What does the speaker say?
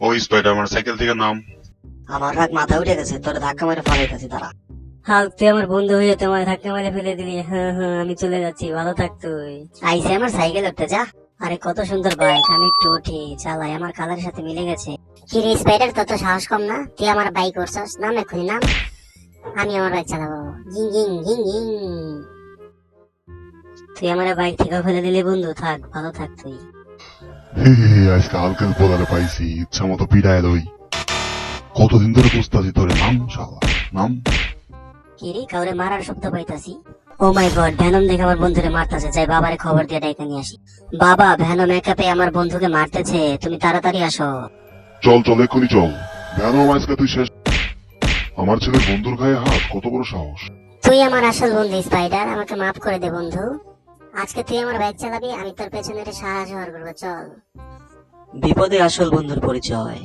ওই স্পাইডার আমার সাইকেল থেকে নাম। আমার রাগ মাথা উঠে গেছে, তোর ধাক্কা মেরে ফলাইতেছি তারা। হাল্ক, তুই আমার বন্ধু হয়ে তোমায় ধাক্কা মেরে ফেলে দিলি। হ্যাঁ হ্যাঁ, আমি চলে যাচ্ছি, ভালো থাক তুই। আইসে আমার সাইকেল উঠতে যা। আরে কত সুন্দর বাইক, আমি একটু উঠি, চালাই, আমার কালারের সাথে মিলে গেছে। কি রে স্পাইডার, তোর তো সাহস কম না? তুই আমার বাইক উঠছস? নাম এক্ষুনি নাম, আমি আমার বাইক চালাবো। গিং গিং গিং গিং। তুই আমার বাইক থেকে ফেলে দিলি বন্ধু, থাক, ভালো থাক তুই। আজকে হালকের পোলারে পাইছি, ইচ্ছা মতো পিড়ায় লই। কতদিন ধরে বুঝতেছি তোরে, নাম শালা নাম। কিরে, কাউরে মারার শব্দ পাইতাছি। ও মাই গড, ভ্যানম দেখে আমার বন্ধুরে মারতেছে, যাই বাবারে খবর দিয়ে ডাইকা নিয়ে আসি। বাবা, ভ্যানম একা পেয়ে আমার বন্ধুকে মারতেছে, তুমি তাড়াতাড়ি আসো। চল চল এক্ষুনি চল। ভ্যানো আজকে তুই শেষ। আমার ছেলের বন্ধুর গায়ে হাত, কত বড় সাহস। তুই আমার আসল বন্ধু স্পাইডার, আমাকে মাফ করে দে বন্ধু। আজকে তুই আমার বাইক চালাবি, আমি তোর পেছনে সাহায্য করবো, চল। বিপদে আসল বন্ধুর পরিচয়।